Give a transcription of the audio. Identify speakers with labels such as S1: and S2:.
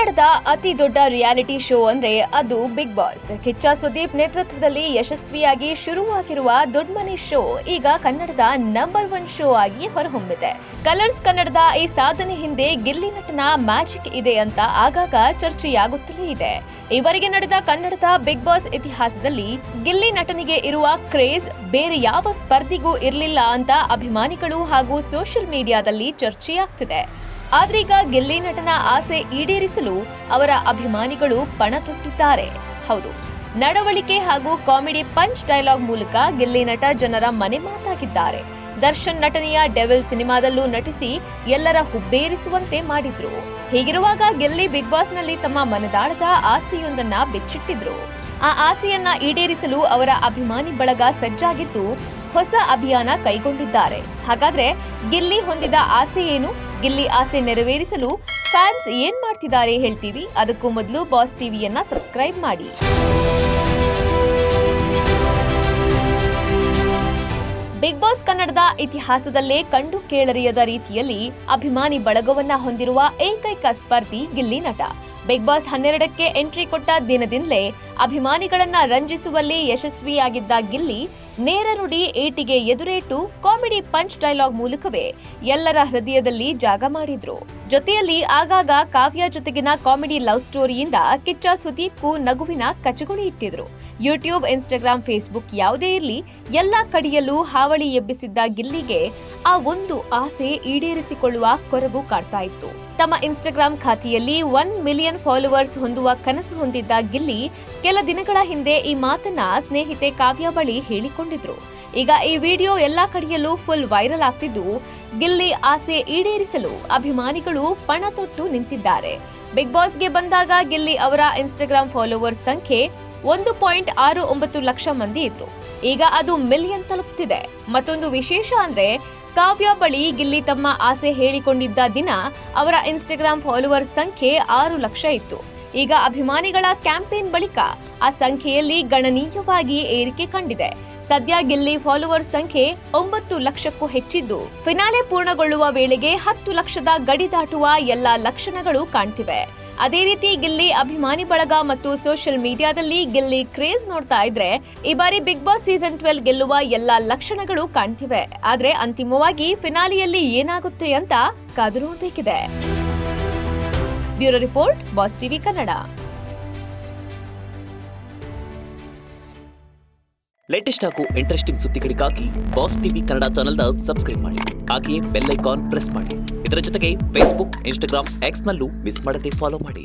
S1: ಕನ್ನಡದ ಅತಿ ದೊಡ್ಡ ರಿಯಾಲಿಟಿ ಶೋ ಅಂದ್ರೆ ಅದು ಬಿಗ್ ಬಾಸ್. ಕಿಚ್ಚ ಸುದೀಪ್ ನೇತೃತ್ವದಲ್ಲಿ ಯಶಸ್ವಿಯಾಗಿ ಶುರುವಾಗಿರುವ ದೊಡ್ಡ ಮನೆ ಶೋ ಈಗ ಕನ್ನಡದ ನಂಬರ್ 1 ಶೋ ಆಗಿ ಹೊರಹೊಮ್ಮಿದೆ. ಕಲರ್ಸ್ ಕನ್ನಡದ ಈ ಸಾಧನೆ ಹಿಂದೆ ಗಿಲ್ಲಿ ನಟನ ಮ್ಯಾಜಿಕ್ ಇದೆ ಅಂತ ಆಗಾಗ ಚರ್ಚೆಯಾಗುತ್ತಲೇ ಇದೆ. ಈವರೆಗೆ ನಡೆದ ಕನ್ನಡದ ಬಿಗ್ ಬಾಸ್ ಇತಿಹಾಸದಲ್ಲಿ ಗಿಲ್ಲಿ ನಟನಿಗೆ ಇರುವ ಕ್ರೇಜ್ ಬೇರೆ ಯಾವ ಸ್ಪರ್ಧಿಗೂ ಇರಲಿಲ್ಲ ಅಂತ ಅಭಿಮಾನಿಗಳು ಹಾಗೂ ಸೋಷಿಯಲ್ ಮೀಡಿಯಾದಲ್ಲಿ ಚರ್ಚೆಯಾಗ್ತಿದೆ. ಆದ್ರೀಗ ಗಿಲ್ಲಿ ನಟನ ಆಸೆ ಈಡೇರಿಸಲು ಅವರ ಅಭಿಮಾನಿಗಳು ಪಣ ತೊಟ್ಟಿದ್ದಾರೆ. ಹೌದು, ನಡವಳಿಕೆ ಹಾಗೂ ಕಾಮಿಡಿ ಪಂಚ್ ಡೈಲಾಗ್ ಮೂಲಕ ಗಿಲ್ಲಿ ನಟ ಜನರ ಮನೆ ಮಾತಾಗಿದ್ದಾರೆ. ದರ್ಶನ್ ನಟನೆಯ ಡೆವಿಲ್ ಸಿನಿಮಾದಲ್ಲೂ ನಟಿಸಿ ಎಲ್ಲರ ಹುಬ್ಬೇರಿಸುವಂತೆ ಮಾಡಿದ್ರು. ಹೀಗಿರುವಾಗ ಗಿಲ್ಲಿ ಬಿಗ್ ಬಾಸ್ನಲ್ಲಿ ತಮ್ಮ ಮನದಾಳದ ಆಸೆಯೊಂದನ್ನ ಬಿಚ್ಚಿಟ್ಟಿದ್ರು. ಆ ಆಸೆಯನ್ನ ಈಡೇರಿಸಲು ಅವರ ಅಭಿಮಾನಿ ಬಳಗ ಸಜ್ಜಾಗಿದ್ದು ಹೊಸ ಅಭಿಯಾನ ಕೈಗೊಂಡಿದ್ದಾರೆ. ಹಾಗಾದ್ರೆ ಗಿಲ್ಲಿ ಹೊಂದಿದ ಆಸೆ ಏನು? ಗಿಲ್ಲಿ ಆಸೆ ನೆರವೇರಿಸಲು ಫ್ಯಾನ್ಸ್ ಏನ್ ಮಾಡ್ತಿದ್ದಾರೆ ಹೇಳ್ತೀವಿ. ಅದಕ್ಕೂ ಮೊದಲು ಬಾಸ್ ಟಿವಿಯನ್ನ ಸಬ್ಸ್ಕ್ರೈಬ್ ಮಾಡಿ. ಬಿಗ್ ಬಾಸ್ ಕನ್ನಡದ ಇತಿಹಾಸದಲ್ಲೇ ಕಂಡು ಕೇಳರಿಯದ ರೀತಿಯಲ್ಲಿ ಅಭಿಮಾನಿ ಬಳಗವನ್ನ ಹೊಂದಿರುವ ಏಕೈಕ ಸ್ಪರ್ಧಿ ಗಿಲ್ಲಿ ನಟ. ಬಿಗ್ ಬಾಸ್ 12ಕ್ಕೆ ಎಂಟ್ರಿ ಕೊಟ್ಟ ದಿನದಿಂದಲೇ ಅಭಿಮಾನಿಗಳನ್ನ ರಂಜಿಸುವಲ್ಲಿ ಯಶಸ್ವಿಯಾಗಿದ್ದ ಗಿಲ್ಲಿ ನೇರ ನುಡಿ, ಏಟಿಗೆ ಎದುರೇಟು, ಕಾಮಿಡಿ ಪಂಚ್ ಡೈಲಾಗ್ ಮೂಲಕವೇ ಎಲ್ಲರ ಹೃದಯದಲ್ಲಿ ಜಾಗ ಮಾಡಿದ್ರು. ಜೊತೆಯಲ್ಲಿ ಆಗಾಗ ಕಾವ್ಯ ಜೊತೆಗಿನ ಕಾಮಿಡಿ ಲವ್ ಸ್ಟೋರಿಯಿಂದ ಕಿಚ್ಚ ಸುದೀಪ್ಗೂ ನಗುವಿನ ಕಚಗುಳಿ ಇಟ್ಟಿದ್ರು. ಯೂಟ್ಯೂಬ್, ಇನ್ಸ್ಟಾಗ್ರಾಮ್, ಫೇಸ್ಬುಕ್ ಯಾವುದೇ ಇರಲಿ ಎಲ್ಲಾ ಕಡೆಯಲ್ಲೂ ಹಾವಳಿ ಎಬ್ಬಿಸಿದ್ದ ಗಿಲ್ಲಿಗೆ ಆ ಒಂದು ಆಸೆ ಈಡೇರಿಸಿಕೊಳ್ಳುವ ಕೊರಗು ಕಾಡ್ತಾ ಇತ್ತು. ತಮ್ಮ ಇನ್ಸ್ಟಾಗ್ರಾಮ್ ಖಾತೆಯಲ್ಲಿ 1 ಮಿಲಿಯನ್ ಫಾಲೋವರ್ಸ್ ಹೊಂದುವ ಕನಸು ಹೊಂದಿದ್ದ ಗಿಲ್ಲಿ ಕೆಲ ದಿನಗಳ ಹಿಂದೆ ಈ ಮಾತನ್ನ ಸ್ನೇಹಿತೆ ಕಾವ್ಯ ಬಳಿ ಹೇಳಿಕೊಂಡಿದ್ರು. ಈಗ ಈ ವಿಡಿಯೋ ಎಲ್ಲಾ ಕಡೆಯಲ್ಲೂ ಫುಲ್ ವೈರಲ್ ಆಗ್ತಿದ್ದು, ಗಿಲ್ಲಿ ಆಸೆ ಈಡೇರಿಸಲು ಅಭಿಮಾನಿಗಳು ಪಣ ತೊಟ್ಟು ನಿಂತಿದ್ದಾರೆ. ಬಿಗ್ ಬಾಸ್ಗೆ ಬಂದಾಗ ಗಿಲ್ಲಿ ಅವರ ಇನ್ಸ್ಟಾಗ್ರಾಮ್ ಫಾಲೋವರ್ಸ್ ಸಂಖ್ಯೆ 1.69 ಲಕ್ಷ ಮಂದಿ ಇದ್ರು. ಈಗ ಅದು ಮಿಲಿಯನ್ ತಲುಪ್ತಿದೆ. ಮತ್ತೊಂದು ವಿಶೇಷ ಅಂದ್ರೆ ಕಾವ್ಯ ಬಳಿ ಗಿಲ್ಲಿ ತಮ್ಮ ಆಸೆ ಹೇಳಿಕೊಂಡಿದ್ದ ದಿನ ಅವರ ಇನ್ಸ್ಟಾಗ್ರಾಮ್ ಫಾಲೋವರ್ಸ್ ಸಂಖ್ಯೆ 6 ಲಕ್ಷ ಇತ್ತು. ಈಗ ಅಭಿಮಾನಿಗಳ ಕ್ಯಾಂಪೇನ್ ಬಳಿಕ ಆ ಸಂಖ್ಯೆಯಲ್ಲಿ ಗಣನೀಯವಾಗಿ ಏರಿಕೆ ಕಂಡಿದೆ. ಸದ್ಯ ಗಿಲ್ಲಿ ಫಾಲೋವರ್ಸ್ ಸಂಖ್ಯೆ 9 ಲಕ್ಷಕ್ಕೂ ಹೆಚ್ಚಿದ್ದು, ಫಿನಾಲೆ ಪೂರ್ಣಗೊಳ್ಳುವ ವೇಳೆಗೆ 10 ಲಕ್ಷದ ಗಡಿ ದಾಟುವ ಎಲ್ಲಾ ಲಕ್ಷಣಗಳು ಕಾಣ್ತಿವೆ. ಅದೇ ರೀತಿ ಗಿಲ್ಲಿ ಅಭಿಮಾನಿ ಬಳಗ ಮತ್ತು ಸೋಷಿಯಲ್ ಮೀಡಿಯಾದಲ್ಲಿ ಗಿಲ್ಲಿ ಕ್ರೇಜ್ ನೋಡ್ತಾ ಇದ್ರೆ ಈ ಬಾರಿ ಬಿಗ್ ಬಾಸ್ ಸೀಸನ್ 12 ಗೆಲ್ಲುವ ಎಲ್ಲಾ ಲಕ್ಷಣಗಳು ಕಾಣ್ತಿವೆ. ಆದ್ರೆ ಅಂತಿಮವಾಗಿ ಫಿನಾಲಿಯಲ್ಲಿ ಏನಾಗುತ್ತೆ ಅಂತ ಕಾದು ನೋಡ್ಬೇಕಿದೆ. Bureau report, boss TV Kannada.
S2: Latest ಹಾಗೂ ಇಂಟ್ರೆಸ್ಟಿಂಗ್ ಸುದ್ದಿಗಳಿಗಾಗಿ ಬಾಸ್ ಟಿವಿ ಕನ್ನಡ ಚಾನೆಲ್ನ ಸಬ್ಸ್ಕ್ರೈಬ್ ಮಾಡಿ. ಹಾಗೆಯೇ ಬೆಲ್ ಐಕಾನ್ ಪ್ರೆಸ್ ಮಾಡಿ. ಇದರ ಜೊತೆಗೆ ಫೇಸ್ಬುಕ್, ಇನ್ಸ್ಟಾಗ್ರಾಮ್, ಎಕ್ಸ್ ನಲ್ಲೂ ಮಿಸ್ ಮಾಡದೆ ಫಾಲೋ ಮಾಡಿ.